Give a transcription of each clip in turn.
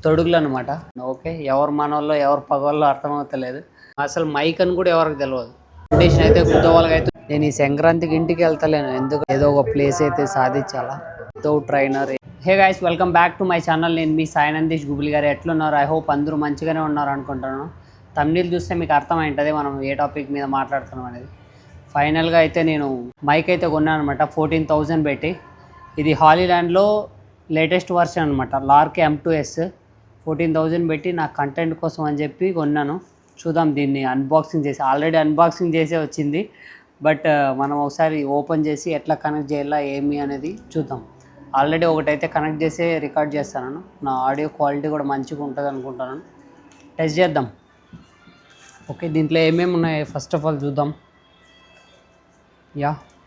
తొడుగులు అనమాట. ఓకే, ఎవరు మనోళ్ళో ఎవరు పగవాళ్ళో అర్థమవుతలేదు. అసలు మైక్ అని కూడా ఎవరికి తెలియదు. కండిషన్ అయితే గుద్దవాళ్ళకి అయితే నేను ఈ సంక్రాంతికి ఇంటికి వెళ్తలేను, ఎందుకు ఏదో ఒక ప్లేస్ అయితే సాధించాలా without trainer. Hey guys, welcome back to my channel. నేను మీ సాయి నందీష్ గుబిలి గారు. ఎట్లున్నారు? ఐ హోప్ అందరూ మంచిగానే ఉన్నారు అనుకుంటున్నాను. తమిళ చూస్తే మీకు అర్థమైంటుంది మనం ఏ టాపిక్ మీద మాట్లాడుతున్నాం అనేది. ఫైనల్గా అయితే నేను మైక్ అయితే కొన్నాను అనమాట, 14,000 పెట్టి. ఇది హాలీల్యాండ్లో లేటెస్ట్ వర్షన్ అనమాట, లార్క్ M2S. 14,000 పెట్టి నా కంటెంట్ కోసం అని చెప్పి కొన్నాను. చూద్దాం దీన్ని అన్బాక్సింగ్ చేసి. ఆల్రెడీ అన్బాక్సింగ్ చేసే వచ్చింది, బట్ మనం ఒకసారి ఓపెన్ చేసి ఎట్లా కనెక్ట్ చేయాలా ఏమి అనేది చూద్దాం. ఆల్రెడీ ఒకటైతే కనెక్ట్ చేసి రికార్డ్ చేస్తాను. నా ఆడియో క్వాలిటీ కూడా మంచిగా ఉంటుంది అనుకుంటాను. టెస్ట్ చేద్దాం. ఓకే, దీంట్లో ఏమేమి ఉన్నాయి ఫస్ట్ ఆఫ్ ఆల్ చూద్దాం.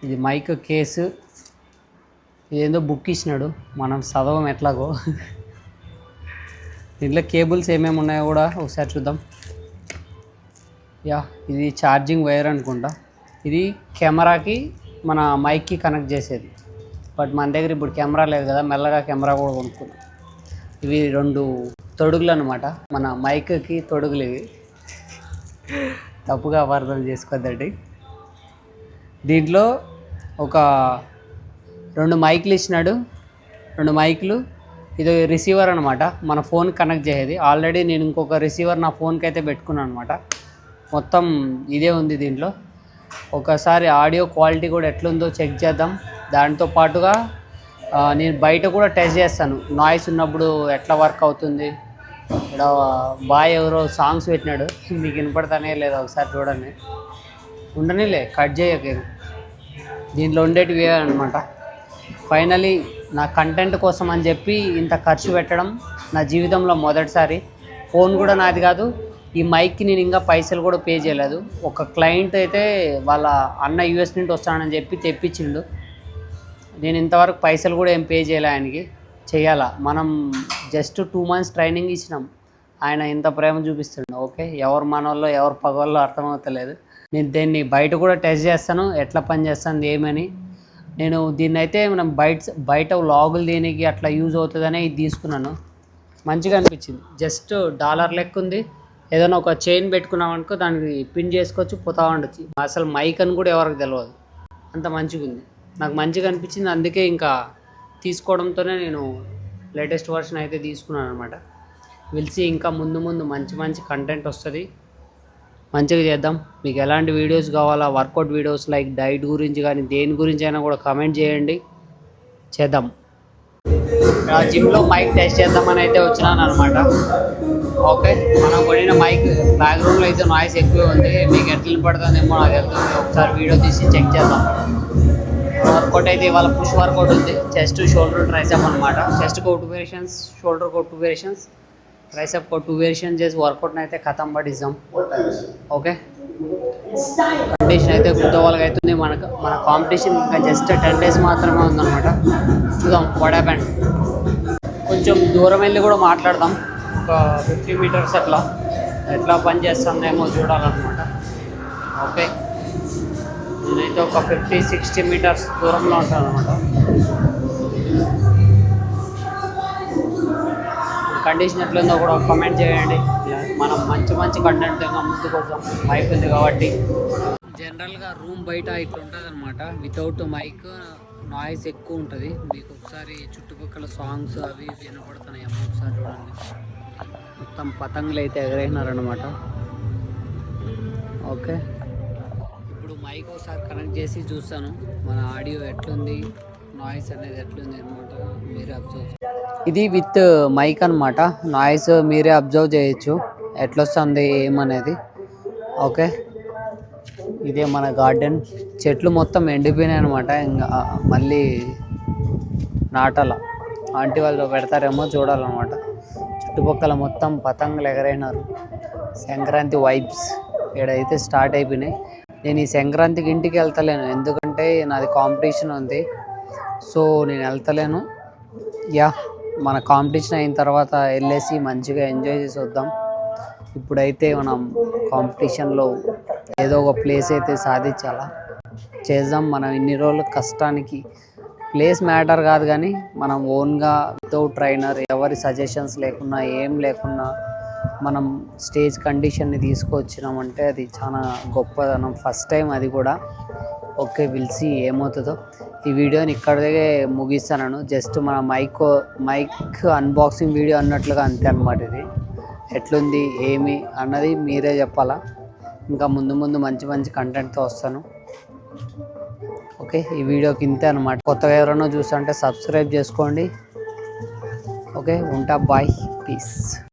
ఇది మైక్ కేసు. ఇదేందో బుక్ ఇచ్చినాడు, మనం చదవం ఎట్లాగో. దీంట్లో కేబుల్స్ ఏమేమి ఉన్నాయో కూడా ఒకసారి చూద్దాం. ఇది ఛార్జింగ్ వైర్ అనుకుంటా. ఇది కెమెరాకి మన మైక్కి కనెక్ట్ చేసేది, బట్ మన దగ్గర ఇప్పుడు కెమెరా లేదు కదా, మెల్లగా కెమెరా కూడా కొనుక్కున్నాం. ఇవి 2 తొడుగులు అనమాట, మన మైక్కి తొడుగులు. ఇవి తప్పుగా అపార్థం చేసుకోద్దండి. దీంట్లో ఒక 2 మైకులు ఇచ్చినాడు, 2 మైకులు. ఇది రిసీవర్ అనమాట, మన ఫోన్ కనెక్ట్ చేసేది. ఆల్రెడీ నేను ఇంకొక రిసీవర్ నా ఫోన్కి అయితే పెట్టుకున్నాను అనమాట. మొత్తం ఇదే ఉంది దీంట్లో. ఒకసారి ఆడియో క్వాలిటీ కూడా ఎట్లుందో చెక్ చేద్దాం. దాంతో పాటుగా నేను బయట కూడా టెస్ట్ చేస్తాను, నాయిస్ ఉన్నప్పుడు ఎట్లా వర్క్ అవుతుంది. ఇక్కడ బాయ్ ఎవరో సాంగ్స్ పెట్టినాడు, మీకు వినపడతానే లేదా ఒకసారి చూడండి. ఉండనిలే, కట్ చేయక. దీంట్లో ఉండేటివి అనమాట. ఫైనలీ నా కంటెంట్ కోసం అని చెప్పి ఇంత ఖర్చు పెట్టడం నా జీవితంలో మొదటిసారి. ఫోన్ కూడా నాది కాదు, ఈ మైక్కి నేను ఇంకా పైసలు కూడా పే చేయలేదు. ఒక క్లయింట్ అయితే వాళ్ళ అన్న US నుండి వస్తానని చెప్పి తెప్పించిండు. నేను ఇంతవరకు పైసలు కూడా ఏం పే చేయలే ఆయనకి. చేయాలా, మనం జస్ట్ 2 months ట్రైనింగ్ ఇచ్చినాం, ఆయన ఇంత ప్రేమ చూపిస్తుండు. ఓకే, ఎవరు మనోళ్ళో ఎవరు పగవాళ్ళో అర్థమవుతలేదు. నేను దీన్ని బయట కూడా టెస్ట్ చేస్తాను, ఎట్లా పని చేస్తాను ఏమని. నేను దీన్ని అయితే మనం బయట వ్లాగులు దీనికి అట్లా యూజ్ అవుతుందనే ఇది తీసుకున్నాను. మంచిగా అనిపించింది. జస్ట్ $1 లెక్క ఉంది. ఏదైనా ఒక చైన్ పెట్టుకున్నాం అనుకో, దానికి పిన్ చేసుకోవచ్చు, పోతా ఉండొచ్చు. అసలు మైక్ అని కూడా ఎవరికి తెలియదు, అంత మంచిగా ఉంది. నాకు మంచిగా అనిపించింది, అందుకే ఇంకా తీసుకోవడంతోనే నేను లేటెస్ట్ వర్షన్ అయితే తీసుకున్నాను అనమాట. విల్సి ఇంకా ముందు మంచి కంటెంట్ వస్తుంది, మంచిగా చేద్దాం. మీకు ఎలాంటి వీడియోస్ కావాలా, వర్కౌట్ వీడియోస్ లైక్ డైట్ గురించి కానీ దేని గురించి అయినా కూడా కామెంట్ చేయండి, చేద్దాం. జిమ్లో మైక్ టెస్ట్ చేద్దామని అయితే వచ్చినాను అనమాట. ఓకే, మనం కొనిన మైక్ బ్యాక్గ్రౌండ్లో అయితే నాయిస్ ఎక్కువ ఉంది, మీకు ఎట్లా పడుతుందేమో నాకు వెళ్తుంది. ఒకసారి వీడియో తీసి చెక్ చేద్దాం. వర్కౌట్ అయితే ఇవాళ పుష్ వర్కౌట్ ఉంది. చెస్ట్, షోల్డర్, ట్రైసెప్ అనమాట. చెస్ట్కి 2 వేరియేషన్స్, షోల్డర్కి 2 వేరియేషన్స్, ట్రైసెప్కి 2 వేరియేషన్ చేసి వర్కౌట్ని అయితే ఖతం పట్టిస్తాం. ఓకే, కండిషన్ అయితే గుద్దవాళ్ళకి అవుతుంది. మన కాంపిటీషన్ ఇంకా జస్ట్ 10 days మాత్రమే ఉందన్నమాట. చూద్దాం వాట్ హ్యాపెండ్. కొంచెం దూరం వెళ్ళి కూడా మాట్లాడదాం, ఒక 50 meters ఎట్లా పని చేస్తుందేమో చూడాలన్నమాట. ఓకే, నేనైతే ఒక 50-60 meters దూరంలో ఉంటాను అనమాట. కండిషన్ ఎట్లుందో కూడా కామెంట్ చేయండి. మనం మంచి కంటెంట్ ఇంకా ముందుకు వస్తాం. మైక్ ఉంది కాబట్టి. జనరల్గా రూమ్ బయట ఇట్లా ఉంటుంది అనమాట, వితౌట్ మైక్ నాయిస్ ఎక్కువ ఉంటుంది. మీకు ఒకసారి చుట్టుపక్కల సాంగ్స్ అవి వినపడుతున్నాయి, ఒకసారి చూడండి. మొత్తం పతంగులు అయితే ఎగరేసినారనమాట. ఓకే, ఇప్పుడు మైక్ ఒకసారి కనెక్ట్ చేసి చూస్తాను మన ఆడియో ఎట్లుంది, నాయిస్ అనేది ఎట్లుంది అనమాట. మీరే అబ్జర్వ్. ఇది విత్ మైక్ అనమాట, నాయిస్ మీరే అబ్జర్వ్ చేయొచ్చు ఎట్లొస్తుంది ఏమనేది. ఓకే, ఇదే మన గార్డెన్. చెట్లు మొత్తం ఎండిపోయినాయి అనమాట, ఇంకా మళ్ళీ నాటాల. ఆంటీ వాళ్ళు పెడతారేమో చూడాలన్నమాట. చుట్టుపక్కల మొత్తం పతంగులు ఎగరైనారు. సంక్రాంతి వైబ్స్ ఇక్కడైతే స్టార్ట్ అయిపోయినాయి. నేను ఈ సంక్రాంతికి ఇంటికి వెళ్తలేను, ఎందుకంటే నాది కాంపిటీషన్ ఉంది, సో నేను వెళ్తలేను. మన కాంపిటీషన్ అయిన తర్వాత వెళ్ళేసి మంచిగా ఎంజాయ్ చేసి వద్దాం. ఇప్పుడైతే మనం కాంపిటీషన్లో ఏదో ఒక ప్లేస్ అయితే సాధించాలా, చేద్దాం. మనం ఇన్ని రోజుల కష్టానికి ప్లేస్ మ్యాటర్ కాదు, కానీ మనం ఓన్గా వితౌట్ ట్రైనర్ ఎవరి సజెషన్స్ లేకున్నా ఏం లేకున్నా మనం స్టేజ్ కండిషన్ని తీసుకొచ్చినామంటే అది చాలా గొప్పదనం. ఫస్ట్ టైం అది కూడా. ఓకే, పిలిచి ఏమవుతుందో. ఈ వీడియోని ఇక్కడే ముగిస్తాను. జస్ట్ మన మైక్ అన్బాక్సింగ్ వీడియో అన్నట్లుగా అంతే అనమాట. ఇది ఎట్లుంది ఏమి అన్నది మీరే చెప్పాలా. ఇంకా ముందు ముందు మంచి మంచి కంటెంట్తో వస్తాను. ఓకే, ఈ వీడియోకి ఇంతే అనమాట. కొత్తగా ఎవరైనా చూస్తుంటే సబ్స్క్రైబ్ చేసుకోండి. ఓకే, ఉంటా, బాయ్, పీస్.